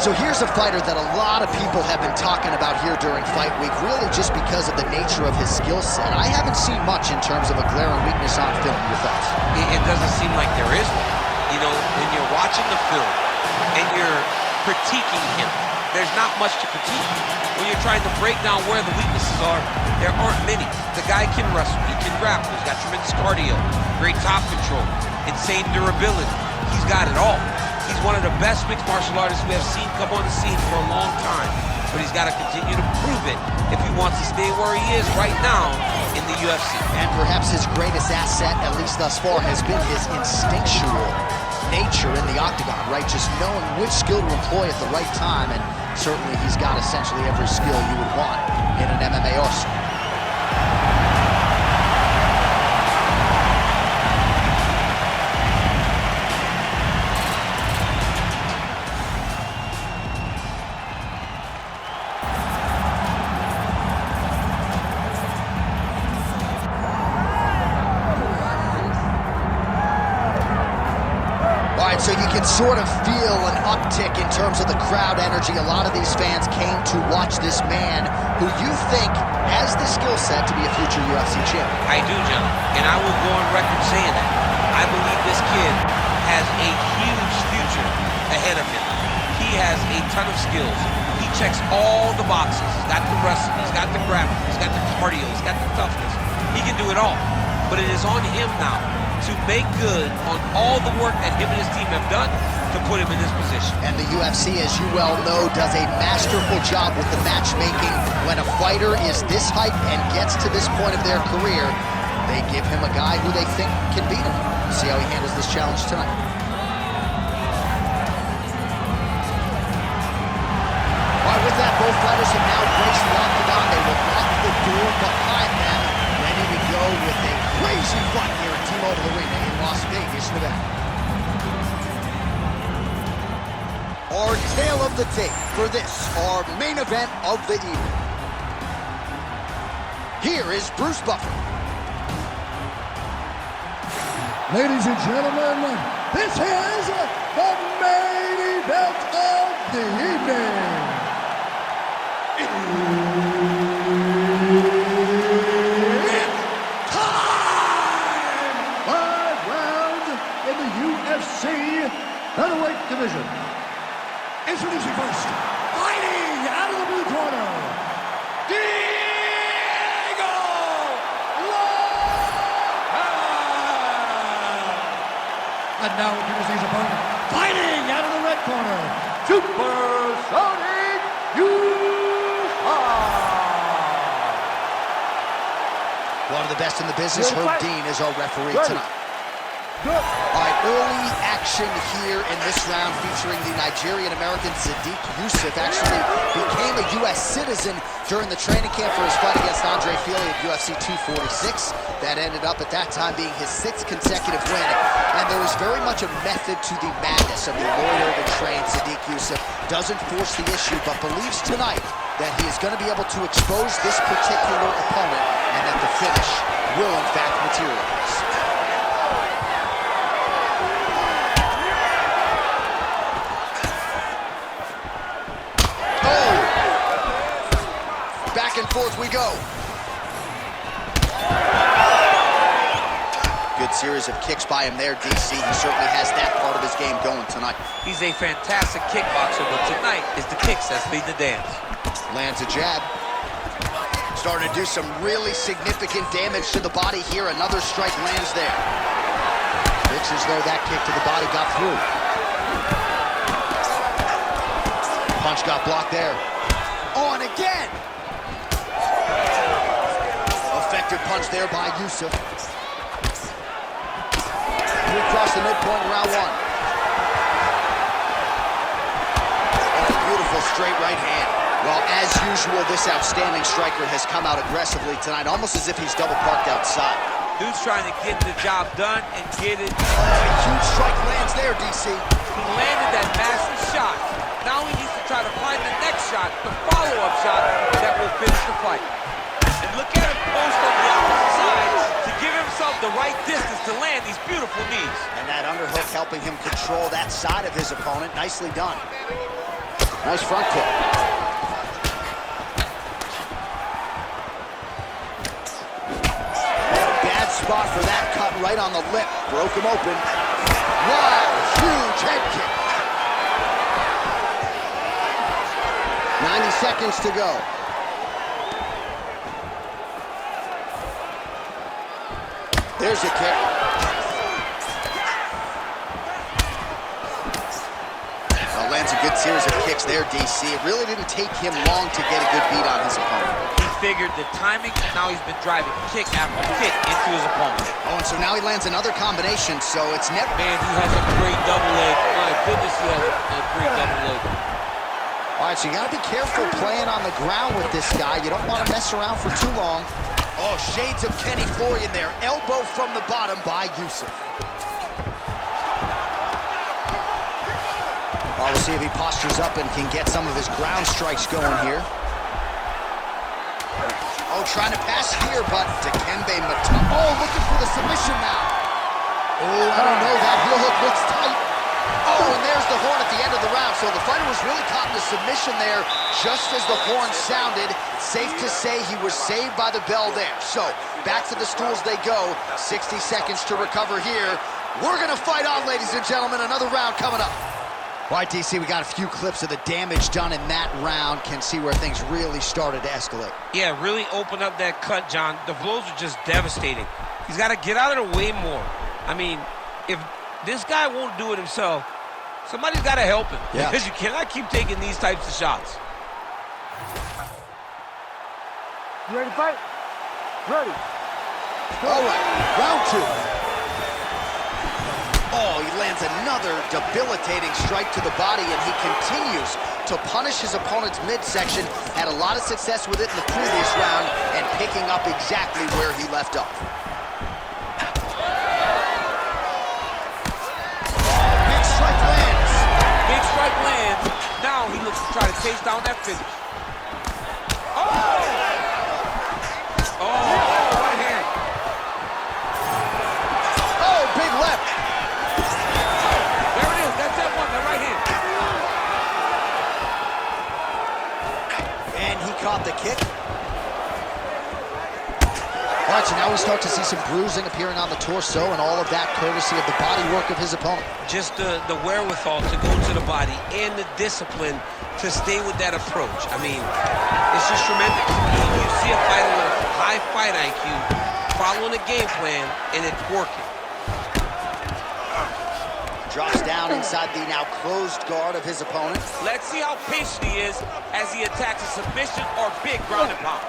right, so here's a fighter that a lot of people have been talking about here during fight week, really just because of the nature of his skill set. I haven't seen much in terms of a glaring weakness on film. Your thoughts? It doesn't seem like there is one. You know, when you're watching the film and you're critiquing him, there's not much to critique. When you're trying to break down where the weaknesses are, there aren't many. The guy can wrestle, he can grapple, he's got tremendous cardio, great top control, insane durability. He's got it all. He's one of the best mixed martial artists we have seen come on the scene for a long time. But he's got to continue to prove it if he wants to stay where he is right now in the UFC. And perhaps his greatest asset, at least thus far, has been his instinctual nature in the octagon, right? Just knowing which skill to employ at the right time, and certainly he's got essentially every skill you would want in an MMA arsenal. So you can sort of feel an uptick in terms of the crowd energy. A lot of these fans came to watch this man who you think has the skill set to be a future UFC champion. I do, John, and I will go on record saying that. I believe this kid has a huge future ahead of him. He has a ton of skills. He checks all the boxes. He's got the wrestling, he's got the grappling, he's got the cardio, he's got the toughness. He can do it all. But it is on him now to make good on all the work that him and his team have done to put him in this position. And the UFC, as you well know, does a masterful job with the matchmaking. When a fighter is this hype and gets to this point of their career, they give him a guy who they think can beat him. See how he handles this challenge tonight. All right, with that, both fighters have now graced the octagon. They will lock the door behind them, ready to go with a crazy fight here at T-Mobile Arena in Las Vegas, Nevada. Our tale of the tape for this, our main event of the evening. Here is Bruce Buffer. Ladies and gentlemen, this is the main event of the evening. UFC featherweight division. Introducing first, fighting out of the blue corner, Diego Lopes. And now introducing his opponent, fighting out of the red corner, Super Sodiq Yusuff. One of the best in the business, Herb Dean, is our referee tonight. Good. All right, early action here in this round featuring the Nigerian-American Sodiq Yusuff. Actually became a U.S. citizen during the training camp for his fight against Andre Fili at UFC 246. That ended up at that time being his 6th consecutive win. And there is very much a method to the madness of the lawyered and trained Sodiq Yusuff. Doesn't force the issue, but believes tonight that he is going to be able to expose this particular opponent and that the finish will in fact materialize. Back and forth we go. Good series of kicks by him there, DC. He certainly has that part of his game going tonight. He's a fantastic kickboxer, but tonight is the kicks that's lead the dance. Lands a jab. Starting to do some really significant damage to the body here. Another strike lands there. Looks as though that kick to the body got through. Punch got blocked there. Oh, and again! Effective punch there by Yusuff. Across the midpoint in round one. Oh, beautiful straight right hand. Well, as usual, this outstanding striker has come out aggressively tonight, almost as if he's double parked outside. Dude's trying to get the job done and get it. Oh, a huge strike lands there, DC. He landed that massive shot. Now he needs to try to find the next shot, the follow-up shot that will finish the fight. And look at him post on the opposite side to give himself the right distance to land these beautiful knees. And that underhook helping him control that side of his opponent. Nicely done. Nice front kick. Bad spot for that cut right on the lip. Broke him open. Wow, huge head kick. 90 seconds to go. There's a kick. Lands a good series of kicks there, DC. It really didn't take him long to get a good beat on his opponent. He figured the timing, now he's been driving kick after kick into his opponent. Oh, and so now he lands another combination, so it's never... Man, he has a great double leg. My goodness, he has a great double leg. All right, so you got to be careful playing on the ground with this guy. You don't want to mess around for too long. Oh, shades of Kenny Florian there. Elbow from the bottom by Yusuff. Oh, we'll see if he postures up and can get some of his ground strikes going here. Oh, trying to pass here, but Dikembe Mutombo. Oh, looking for the submission now. Oh, I don't know. That heel hook looks tight. Oh, and there's the horn at the end of the round. So the fighter was really caught in the submission there just as the horn sounded. Safe to say he was saved by the bell there. So back to the stools they go. 60 seconds to recover here. We're going to fight on, ladies and gentlemen. Another round coming up. All right, DC, we got a few clips of the damage done in that round. Can see where things really started to escalate. Yeah, really open up that cut, John. The blows are just devastating. He's got to get out of the way more. I mean, if this guy won't do it himself, somebody's got to help him. Yeah. Because you cannot keep taking these types of shots. You ready to fight? Ready. All right, round two. Oh, he lands another debilitating strike to the body, and he continues to punish his opponent's midsection. Had a lot of success with it in the previous round and picking up exactly where he left off. Big strike lands. Big strike lands. Now he looks to try to chase down that finish. Oh! Oh, right hand. Oh, big left. There it is. That's that one, the right hand. And he caught the kick. All right, so now we start to see some bruising appearing on the torso, and all of that courtesy of the body work of his opponent. Just the wherewithal to go to the body and the discipline to stay with that approach. I mean, it's just tremendous. You see a fighter with a high fight IQ following a game plan, and it's working. Drops down inside the now closed guard of his opponent. Let's see how patient he is as he attacks a submission or big ground and pound.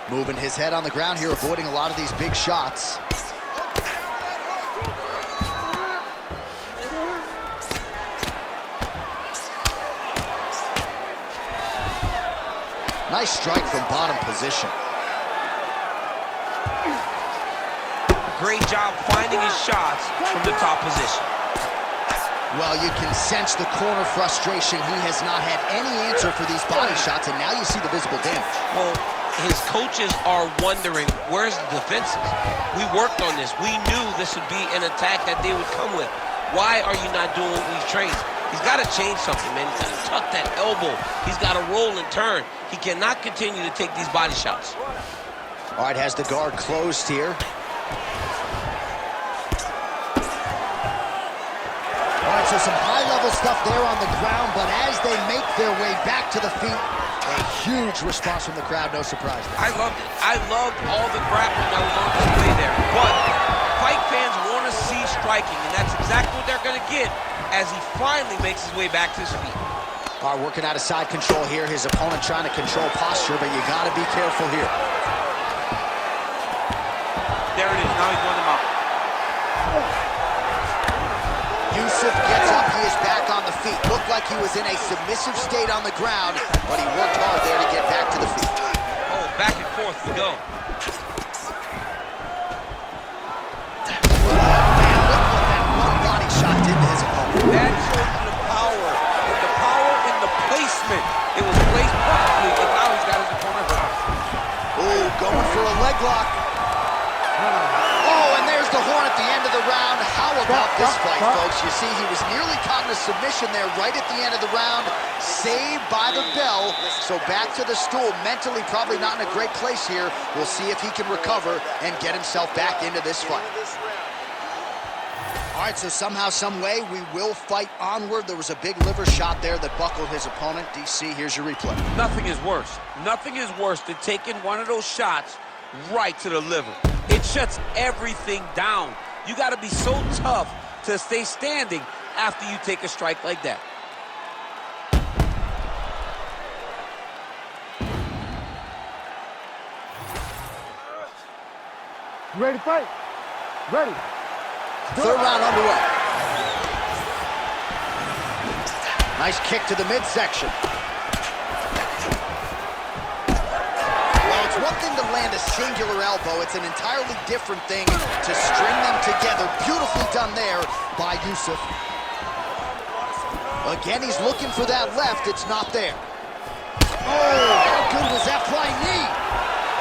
Moving his head on the ground here, avoiding a lot of these big shots. Nice strike from bottom position. Great job finding his shots from the top position. Well, you can sense the corner frustration. He has not had any answer for these body shots, and now you see the visible damage. Well, his coaches are wondering, where's the defenses? We worked on this. We knew this would be an attack that they would come with. Why are you not doing what we've trained? He's got to change something, man. He's got to tuck that elbow. He's got to roll and turn. He cannot continue to take these body shots. All right, has the guard closed here. All right, so some high-level stuff there on the ground, but as they make their way back to the feet, a huge response from the crowd, no surprise. I loved it. I loved all the grappling that was on display there. But fight fans want to see striking, and that's exactly what they're going to get as he finally makes his way back to his feet. All right, working out of side control here. His opponent trying to control posture, but you got to be careful here. There it is. Now he's going him out. Yusuff gets up. He is back on the feet. Looked like he was in a submissive state on the ground, but he worked hard there to get back to the feet. Oh, back and forth we go. Man, look what that one body shot did to his opponent. That shows you the power. And the power in the placement. It was placed perfectly, and now he's got his opponent hurt. Oh, going for a leg lock. Oh, and there's there's the horn at the end of the round. How about this fight, folks? You see, he was nearly caught in a submission there right at the end of the round. Saved by the bell. So back to the stool. Mentally probably not in a great place here. We'll see if he can recover and get himself back into this fight. All right, so somehow, some way, we will fight onward. There was a big liver shot there that buckled his opponent. DC, here's your replay. Nothing is worse. Nothing is worse than taking one of those shots right to the liver. It shuts everything down. You got to be so tough to stay standing after you take a strike like that. You ready to fight? Ready. Third round underway. Nice kick to the midsection. Well, it's one thing to land a singular elbow. It's an entirely different thing to string them together. Beautifully done there by Yusuff. Again, he's looking for that left. It's not there. Oh, how good was that flying knee?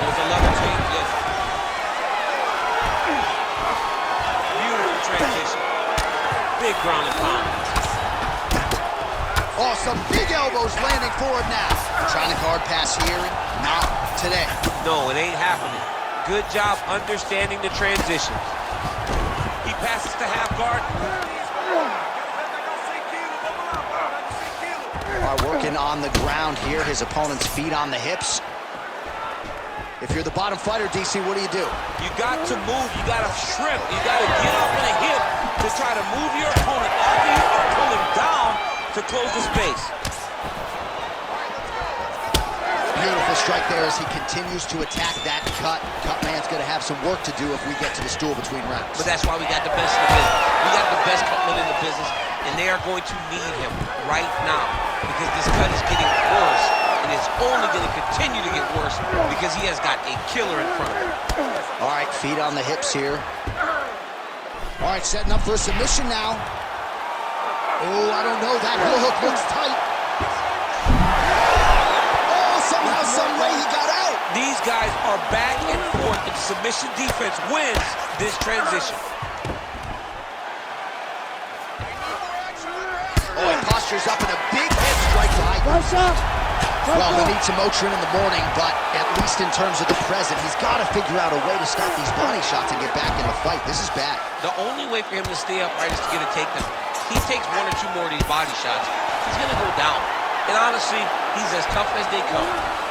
There's a level change, yes. Beautiful transition. Big ground and pound. Oh, some big elbows landing forward now. Trying to guard pass here. Not today. No, it ain't happening. Good job understanding the transitions. He passes to half guard. Working on the ground here. His opponent's feet on the hips. If you're the bottom fighter, DC, what do? You got to move. You got to shrimp. You got to get up in a hip to try to move your opponent off of you or pull him down to close the space. Beautiful strike there as he continues to attack that cut. Cutman's going to have some work to do if we get to the stool between rounds. But that's why we got the best in the business. We got the best cutman in the business, and they are going to need him right now because this cut is getting worse, and it's only going to continue to get worse because he has got a killer in front of him. All right, feet on the hips here. All right, setting up for a submission now. Oh, I don't know. That heel hook looks tight. Oh, somehow, some way he got out. These guys are back and forth, and submission defense wins this transition. Oh, he postures up in a big head strike by Yusuff. Well, he needs some Motrin in the morning, but at least in terms of the present, he's got to figure out a way to stop these body shots and get back in the fight. This is bad. The only way for him to stay upright is to get a takedown. He takes one or two more of these body shots, he's going to go down. And honestly, he's as tough as they come.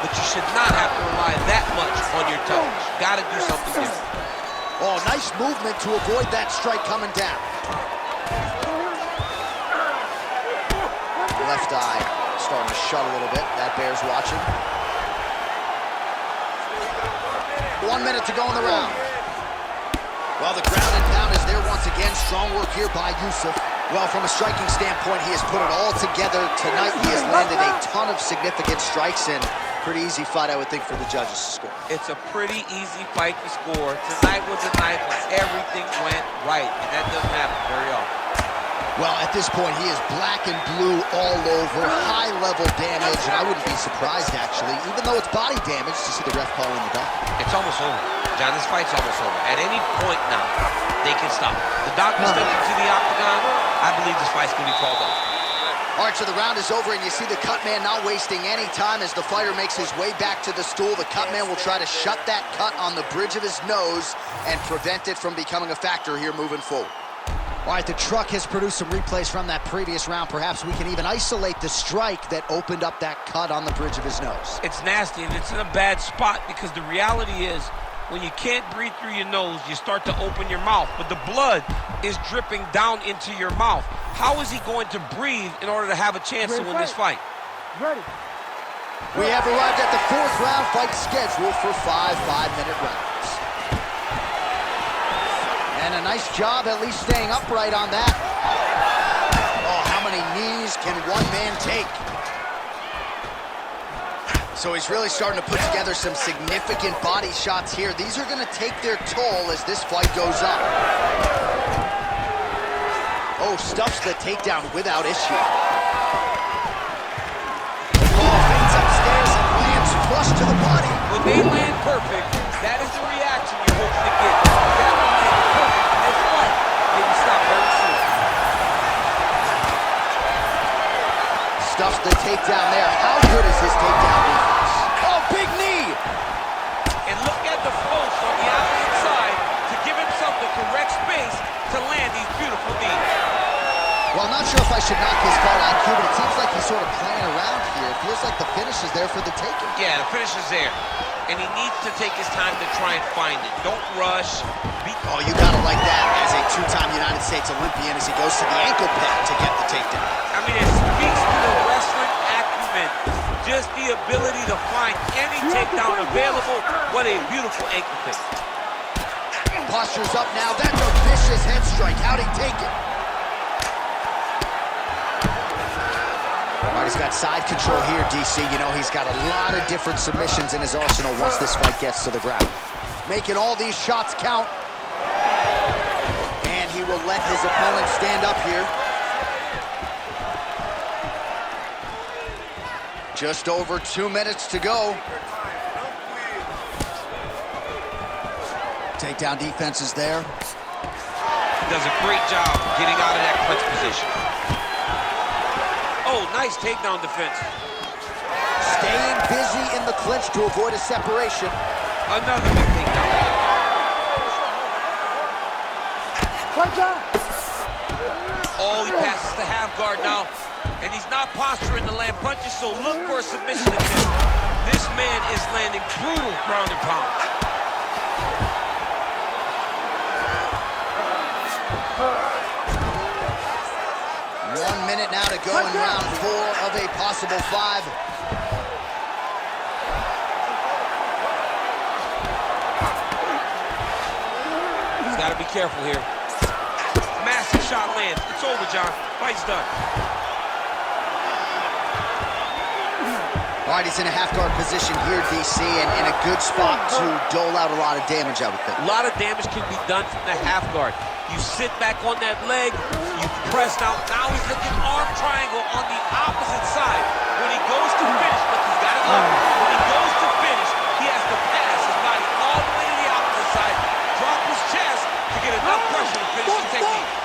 But you should not have to rely that much on your toes. Got to do something different. Oh, nice movement to avoid that strike coming down. Left eye starting to shut a little bit. That bears watching. 1 minute to go in the round. Well, the ground and pound is there once again. Strong work here by Yusuff. Well, from a striking standpoint, he has put it all together tonight. He has landed a ton of significant strikes, and pretty easy fight, I would think, for the judges to score. It's a pretty easy fight to score. Tonight was a night when everything went right, and that doesn't happen very often. Well, at this point, he is black and blue all over, high-level damage, and I wouldn't be surprised, actually, even though it's body damage, to see the ref calling the dock. It's almost over. John, this fight's almost over. At any point now, they can stop. The doctor steps into the octagon. I believe this fight's going to be called off. All right, so the round is over, and you see the cut man not wasting any time as the fighter makes his way back to the stool. The cut man will try to shut that cut on the bridge of his nose and prevent it from becoming a factor here moving forward. All right, the truck has produced some replays from that previous round. Perhaps we can even isolate the strike that opened up that cut on the bridge of his nose. It's nasty, and it's in a bad spot because the reality is when you can't breathe through your nose, you start to open your mouth, but the blood is dripping down into your mouth. How is he going to breathe in order to have a chance to win this fight? Ready. We have arrived at the fourth round fight scheduled for 5 5-minute rounds. And a nice job at least staying upright on that. Oh, how many knees can one man take? So he's really starting to put together some significant body shots here. These are going to take their toll as this fight goes on. Oh, stuffs the takedown without issue. Oh, fades upstairs and lands flush to the body. When they land perfect, that is the reaction you're hoping to get. That one landed perfect sure if I should knock his guard IQ, but it seems like he's sort of playing around here. It feels like the finish is there for the taking. Yeah, the finish is there. And he needs to take his time to try and find it. Don't rush. Oh, you gotta like that as a two-time United States Olympian as he goes to the ankle pad to get the takedown. I mean, it speaks to the wrestling acumen. Just the ability to find any takedown available. What a beautiful ankle pick. Posture's up now. That's a vicious head strike. How'd he take it? All right, he's got side control here, DC. You know, he's got a lot of different submissions in his arsenal once this fight gets to the ground. Making all these shots count. And he will let his opponent stand up here. Just over 2 minutes to go. Takedown defense is there. He does a great job getting out of that clinch position. Oh, nice takedown defense. Staying busy in the clinch to avoid a separation. Another big takedown. Oh, he passes the half guard now. And he's not posturing to land punches, so look for a submission attempt. This man is landing brutal ground and pound. 1 minute now to go in round 4 of a possible 5. He's got to be careful here. Massive shot lands. It's over, John. Fight's done. All right, he's in a half-guard position here, DC, and in a good spot to dole out a lot of damage, I would think. A lot of damage can be done from the half guard. You sit back on that leg, you press down. Now he's looking arm triangle on the opposite side. When he goes to finish, look, he's got it low. When he goes to finish, he has to pass his body all the way to the opposite side, drop his chest to get enough pressure to finish the technique.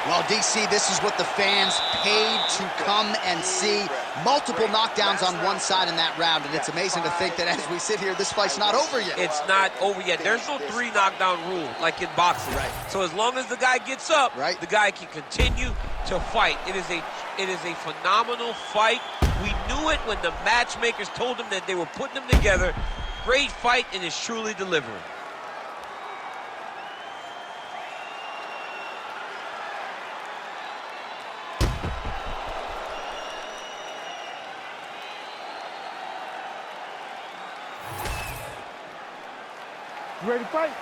Well, DC, this is what the fans paid to come and see. Multiple knockdowns on one side in that round, and it's amazing to think that as we sit here, this fight's not over yet. It's not over yet. There's no 3 knockdown rule like in boxing. Right. So as long as the guy gets up, right, the guy can continue to fight. It is a phenomenal fight. We knew it when the matchmakers told him that they were putting them together. Great fight, and is truly delivering. You ready to fight?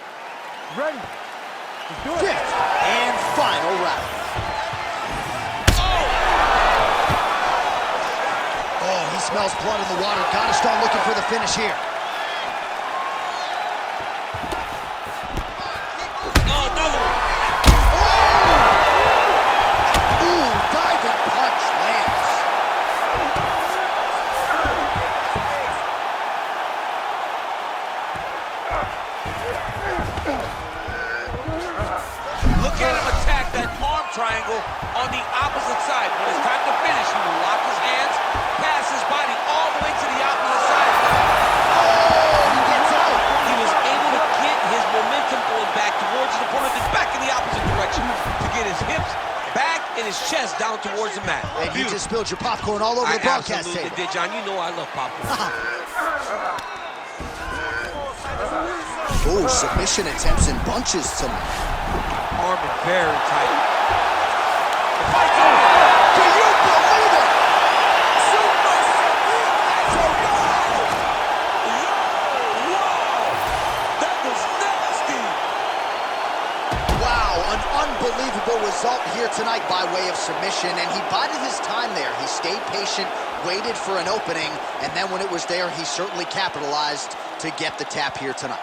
Ready? Let's do it. 5th and final round. Oh, he smells blood in the water. Gotta start looking for the finish here. Oh, another one. Ooh, diving punch lands. Look at him attack that arm triangle on the opposite side. When it's time to finish, he will lock his hands, pass his body all the way to the opposite side. Oh, he gets out. He was able to get his momentum going back towards his opponent and back in the opposite direction to get his hips back and his chest down towards the mat. And you just spilled your popcorn all over the broadcast absolutely table. did, John. You know I love popcorn. Oh, submission attempts in bunches tonight. Arm very tight. The fight's over. Can you believe it? Super Wow! That was nasty! Wow, an unbelievable result here tonight by way of submission, and he bided his time there. He stayed patient, waited for an opening, and then when it was there, he certainly capitalized to get the tap here tonight.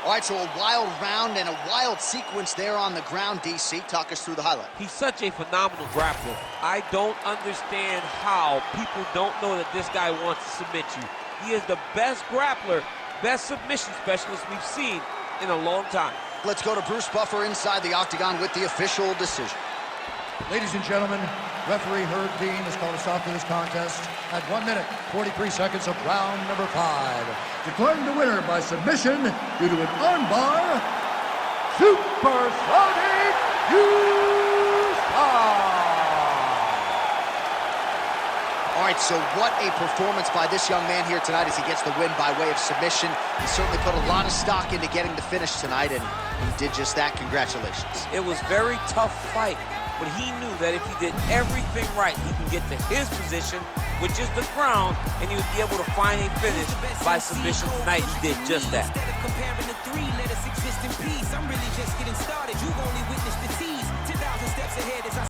All right, so a wild round and a wild sequence there on the ground, DC. Talk us through the highlight. He's such a phenomenal grappler. I don't understand how people don't know that this guy wants to submit you. He is the best grappler, best submission specialist we've seen in a long time. Let's go to Bruce Buffer inside the octagon with the official decision. Ladies and gentlemen, referee Herb Dean has called a stop to this contest at 1 minute, 43 seconds of round number 5. Declaring the winner by submission due to an armbar, Super Sodiq Yusuff. All right, so what a performance by this young man here tonight as he gets the win by way of submission. He certainly put a lot of stock into getting the finish tonight, and he did just that. Congratulations. It was a very tough fight, but he knew that if he did everything right, he can get to his position, which is the ground, and he would be able to find a finish by submission tonight. He did just that. Instead of comparing the three, let us exist in peace. I'm really just getting started.